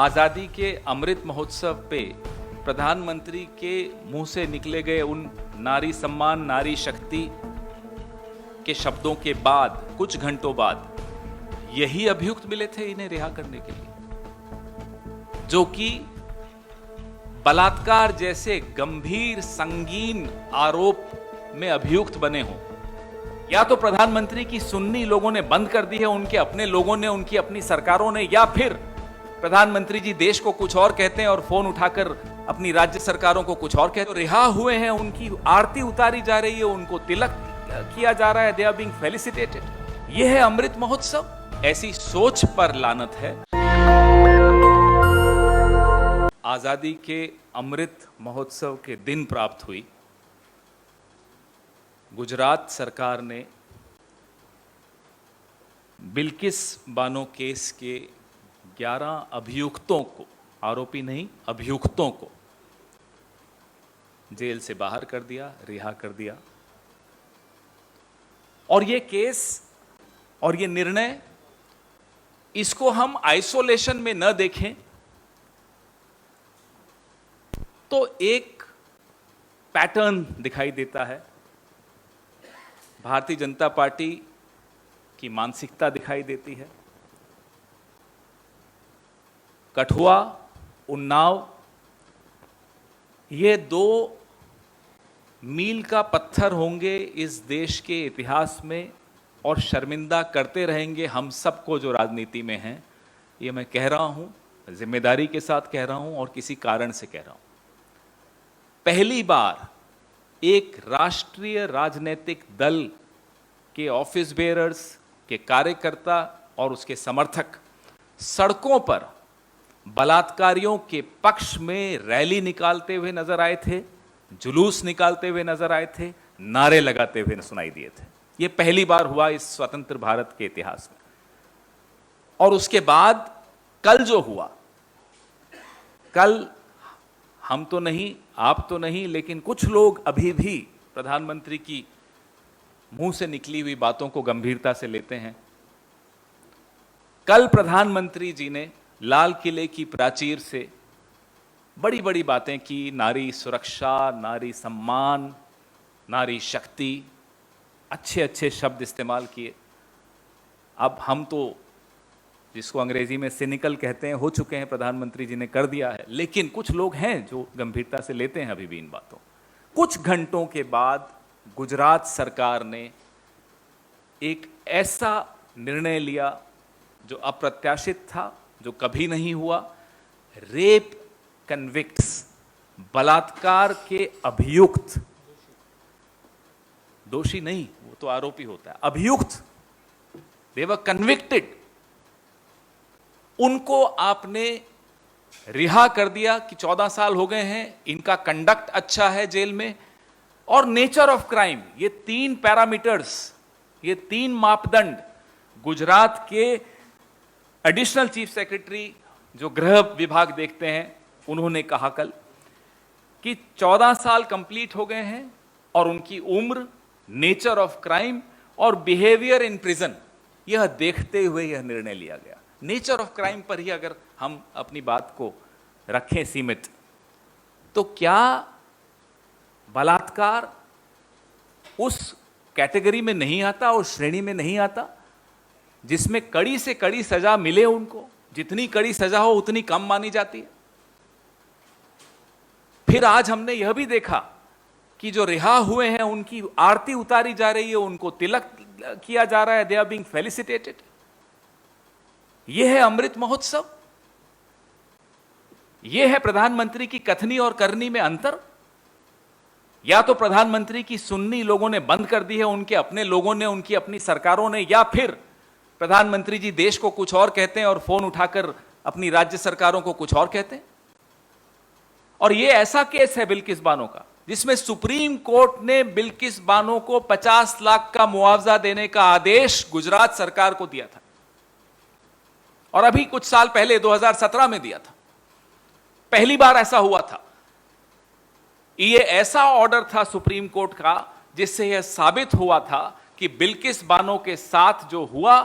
आजादी के अमृत महोत्सव पे प्रधानमंत्री के मुंह से निकले गए उन नारी सम्मान, नारी शक्ति के शब्दों के बाद कुछ घंटों बाद यही अभियुक्त मिले थे इन्हें रिहा करने के लिए, जो कि बलात्कार जैसे गंभीर संगीन आरोप में अभियुक्त बने हों। या तो प्रधानमंत्री की सुननी लोगों ने बंद कर दी है, उनके अपने लोगों ने, उनकी अपनी सरकारों ने, या फिर प्रधानमंत्री जी देश को कुछ और कहते हैं और फोन उठाकर अपनी राज्य सरकारों को कुछ और कहते हैं। तो रिहा हुए हैं, उनकी आरती उतारी जा रही है, उनको तिलक किया जा रहा है, दे आर बीइंग फेलिसिटेटेड। यह है अमृत महोत्सव। ऐसी सोच पर लानत है। आजादी के अमृत महोत्सव के दिन प्राप्त हुई। गुजरात सरकार ने बिल्किस बानो केस के 11 अभियुक्तों को, आरोपी नहीं, अभियुक्तों को जेल से बाहर कर दिया, रिहा कर दिया। और ये केस और ये निर्णय, इसको हम आइसोलेशन में न देखें तो एक पैटर्न दिखाई देता है। भारतीय जनता पार्टी की मानसिकता दिखाई देती है। कठुआ, उन्नाव, ये 2 मील का पत्थर होंगे इस देश के इतिहास में और शर्मिंदा करते रहेंगे हम सबको जो राजनीति में हैं। ये मैं कह रहा हूं, जिम्मेदारी के साथ कह रहा हूं और किसी कारण से कह रहा हूं। पहली बार एक राष्ट्रीय राजनीतिक दल के ऑफिस बेयरर्स, के कार्यकर्ता और उसके समर्थक सड़कों पर बलात्कारियों के पक्ष में रैली निकालते हुए नजर आए थे, जुलूस निकालते हुए नजर आए थे, नारे लगाते हुए सुनाई दिए थे। यह पहली बार हुआ इस स्वतंत्र भारत के इतिहास में। और उसके बाद कल जो हुआ, कल हम तो नहीं, आप तो नहीं, लेकिन कुछ लोग अभी भी प्रधानमंत्री की मुंह से निकली हुई बातों को गंभीरता से लेते हैं। कल प्रधानमंत्री जी ने लाल किले की प्राचीर से बड़ी बड़ी बातें की, नारी सुरक्षा, नारी सम्मान, नारी शक्ति, अच्छे अच्छे शब्द इस्तेमाल किए। अब हम तो, जिसको अंग्रेजी में सिनिकल कहते हैं, हो चुके हैं, प्रधानमंत्री जी ने कर दिया है, लेकिन कुछ लोग हैं जो गंभीरता से लेते हैं अभी भी इन बातों। कुछ घंटों के बाद गुजरात सरकार ने एक ऐसा निर्णय लिया जो अप्रत्याशित था, जो कभी नहीं हुआ। रेप कन्विक्ट्स, बलात्कार के अभियुक्त, दोषी नहीं, वो तो आरोपी होता है, अभियुक्त, दे वर कन्विक्टेड, उनको आपने रिहा कर दिया कि 14 साल हो गए हैं, इनका कंडक्ट अच्छा है जेल में। और नेचर ऑफ क्राइम, ये 3 पैरामीटर्स, ये 3 मापदंड गुजरात के एडिशनल चीफ सेक्रेटरी जो गृह विभाग देखते हैं, उन्होंने कहा कल कि 14 साल कंप्लीट हो गए हैं और उनकी उम्र, नेचर ऑफ क्राइम और बिहेवियर इन प्रिजन, यह देखते हुए यह निर्णय लिया गया। नेचर ऑफ क्राइम पर ही अगर हम अपनी बात को रखें सीमित, तो क्या बलात्कार उस कैटेगरी में नहीं आता, उस श्रेणी में नहीं आता जिसमें कड़ी से कड़ी सजा मिले उनको? जितनी कड़ी सजा हो उतनी कम मानी जाती है। फिर आज हमने यह भी देखा कि जो रिहा हुए हैं उनकी आरती उतारी जा रही है, उनको तिलक किया जा रहा है, दे आर बीइंग फेलिसिटेटेड। यह है अमृत महोत्सव। यह है प्रधानमंत्री की कथनी और करनी में अंतर। या तो प्रधानमंत्री की सुननी लोगों ने बंद कर दी है, उनके अपने लोगों ने, उनकी अपनी सरकारों ने, या फिर प्रधानमंत्री जी देश को कुछ और कहते हैं और फोन उठाकर अपनी राज्य सरकारों को कुछ और कहते हैं। और यह ऐसा केस है बिल्किस बानो का, जिसमें सुप्रीम कोर्ट ने बिल्किस बानो को 50 लाख का मुआवजा देने का आदेश गुजरात सरकार को दिया था, और अभी कुछ साल पहले 2017 में दिया था। पहली बार ऐसा हुआ था। यह ऐसा ऑर्डर था सुप्रीम कोर्ट का जिससे यह साबित हुआ था कि बिल्किस बानो के साथ जो हुआ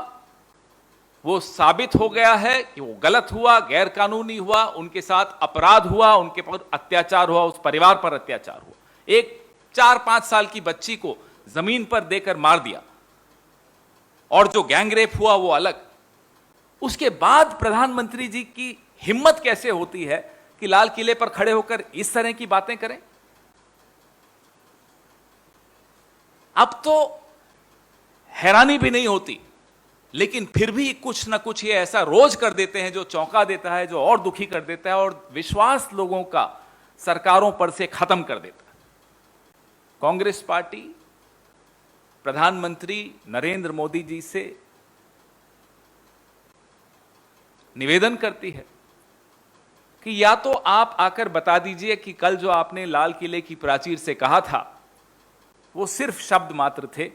वो साबित हो गया है कि वो गलत हुआ, गैर कानूनी हुआ, उनके साथ अपराध हुआ, उनके पर अत्याचार हुआ, उस परिवार पर अत्याचार हुआ। एक 4-5 साल की बच्ची को जमीन पर देकर मार दिया, और जो गैंगरेप हुआ वो अलग। उसके बाद प्रधानमंत्री जी की हिम्मत कैसे होती है कि लाल किले पर खड़े होकर इस तरह की बातें करें? अब तो हैरानी भी नहीं होती, लेकिन फिर भी कुछ ना कुछ ये ऐसा रोज कर देते हैं जो चौंका देता है, जो और दुखी कर देता है, और विश्वास लोगों का सरकारों पर से खत्म कर देता है। कांग्रेस पार्टी प्रधानमंत्री नरेंद्र मोदी जी से निवेदन करती है कि या तो आप आकर बता दीजिए कि कल जो आपने लाल किले की प्राचीर से कहा था वो सिर्फ शब्द मात्र थे,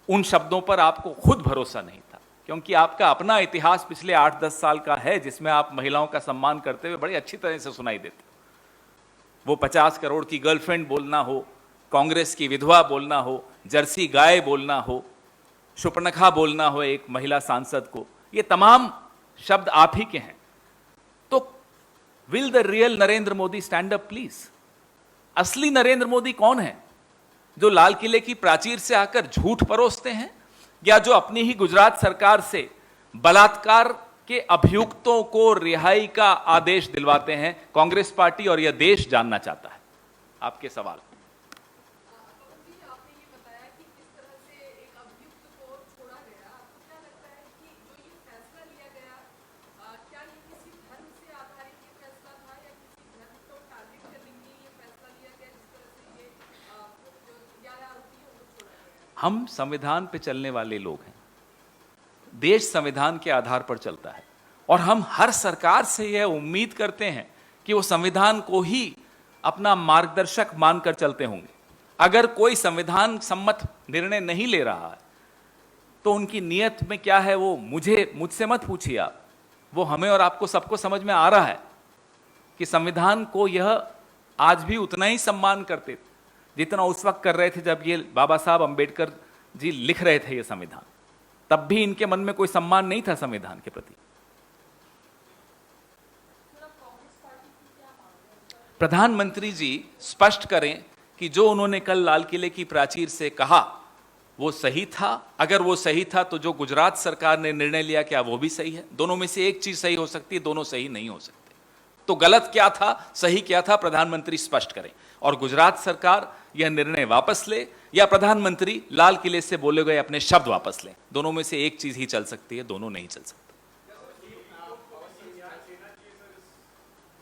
उन शब्दों पर आपको खुद भरोसा नहीं था, क्योंकि आपका अपना इतिहास पिछले 8-10 साल का है जिसमें आप महिलाओं का सम्मान करते हुए बड़ी अच्छी तरह से सुनाई देते। वो 50 करोड़ की गर्लफ्रेंड बोलना हो, कांग्रेस की विधवा बोलना हो, जर्सी गाय बोलना हो, शुपनखा बोलना हो एक महिला सांसद को, ये तमाम शब्द आप ही के हैं। तो will the real Narendra Modi stand up please? असली नरेंद्र मोदी कौन है? जो लाल किले की प्राचीर से आकर झूठ परोसते हैं, या जो अपनी ही गुजरात सरकार से बलात्कार के अभियुक्तों को रिहाई का आदेश दिलवाते हैं? कांग्रेस पार्टी और यह देश जानना चाहता है आपके सवाल। हम संविधान पे चलने वाले लोग हैं, देश संविधान के आधार पर चलता है, और हम हर सरकार से यह उम्मीद करते हैं कि वो संविधान को ही अपना मार्गदर्शक मानकर चलते होंगे। अगर कोई संविधान सम्मत निर्णय नहीं ले रहा है तो उनकी नीयत में क्या है वो मुझसे मत पूछिए आप, वो हमें और आपको सबको समझ में आ रहा है कि संविधान को यह आज भी उतना ही सम्मान करते थे जितना उस वक्त कर रहे थे जब ये बाबा साहब अंबेडकर जी लिख रहे थे ये संविधान। तब भी इनके मन में कोई सम्मान नहीं था संविधान के प्रति। प्रधानमंत्री जी स्पष्ट करें कि जो उन्होंने कल लाल किले की प्राचीर से कहा वो सही था। अगर वो सही था तो जो गुजरात सरकार ने निर्णय लिया क्या वो भी सही है? दोनों में से एक चीज सही हो सकती है, दोनों सही नहीं हो सकते। तो गलत क्या था, सही क्या था, प्रधानमंत्री स्पष्ट करें, और गुजरात सरकार यह निर्णय वापस ले या प्रधानमंत्री लाल किले से बोले गए अपने शब्द वापस लें। दोनों में से एक चीज ही चल सकती है, दोनों नहीं चल सकती।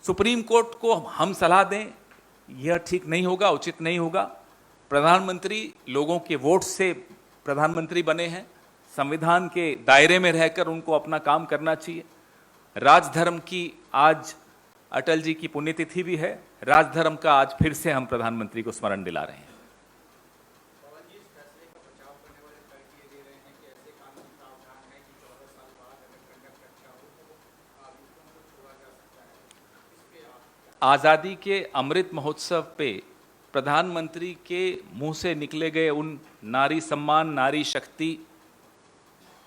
सुप्रीम कोर्ट को हम सलाह दें यह ठीक नहीं होगा, उचित नहीं होगा। प्रधानमंत्री लोगों के वोट से प्रधानमंत्री बने हैं, संविधान के दायरे में रहकर उनको अपना काम करना चाहिए। राजधर्म की आज अटल जी की पुण्यतिथि भी है, राजधर्म का आज फिर से हम प्रधानमंत्री को स्मरण दिला रहे हैं। आजादी के अमृत महोत्सव पे प्रधानमंत्री के मुंह से निकले गए उन नारी सम्मान, नारी शक्ति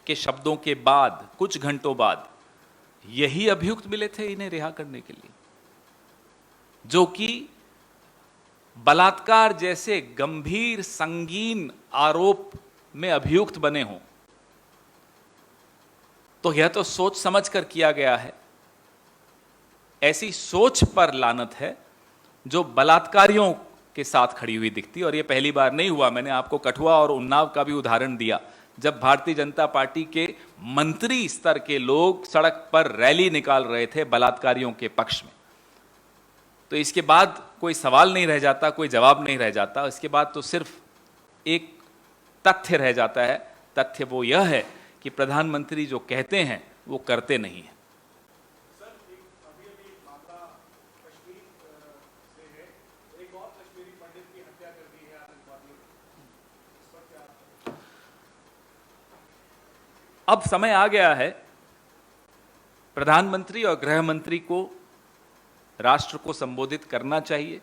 के शब्दों के बाद कुछ घंटों बाद यही अभियुक्त मिले थे इन्हें रिहा करने के लिए, जो कि बलात्कार जैसे गंभीर संगीन आरोप में अभियुक्त बने हों। तो यह तो सोच समझ कर किया गया है। ऐसी सोच पर लानत है जो बलात्कारियों के साथ खड़ी हुई दिखती, और यह पहली बार नहीं हुआ। मैंने आपको कठुआ और उन्नाव का भी उदाहरण दिया, जब भारतीय जनता पार्टी के मंत्री स्तर के लोग सड़क पर रैली निकाल रहे थे बलात्कारियों के पक्ष में। तो इसके बाद कोई सवाल नहीं रह जाता, कोई जवाब नहीं रह जाता। इसके बाद तो सिर्फ एक तथ्य रह जाता है। तथ्य वो यह है कि प्रधानमंत्री जो कहते हैं वो करते नहीं हैं। अब समय आ गया है प्रधानमंत्री और गृह मंत्री को राष्ट्र को संबोधित करना चाहिए।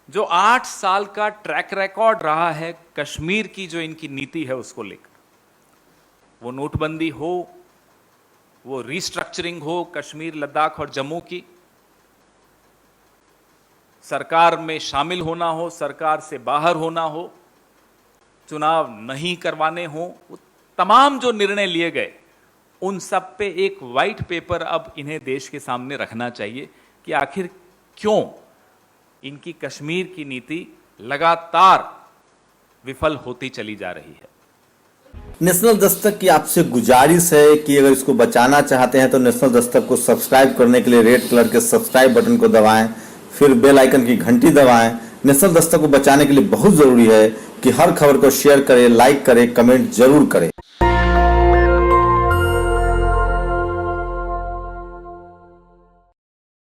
जो 8 साल का ट्रैक रिकॉर्ड रहा है कश्मीर की जो इनकी नीति है उसको लेकर, वो नोटबंदी हो, वो रीस्ट्रक्चरिंग हो कश्मीर, लद्दाख और जम्मू की, सरकार में शामिल होना हो, सरकार से बाहर होना हो, चुनाव नहीं करवाने हो, वो तमाम जो निर्णय लिए गए उन सब पे एक वाइट पेपर अब इन्हें देश के सामने रखना चाहिए कि आखिर क्यों इनकी कश्मीर की नीति लगातार विफल होती चली जा रही है। नेशनल दस्तक की आपसे गुजारिश है कि अगर इसको बचाना चाहते हैं तो नेशनल दस्तक को सब्सक्राइब करने के लिए रेड कलर के सब्सक्राइब बटन को दबाएं, फिर बेल आइकन की घंटी दबाएं। नेशनल दस्तक को बचाने के लिए बहुत जरूरी है कि हर खबर को शेयर करें, लाइक करें, कमेंट जरूर करें।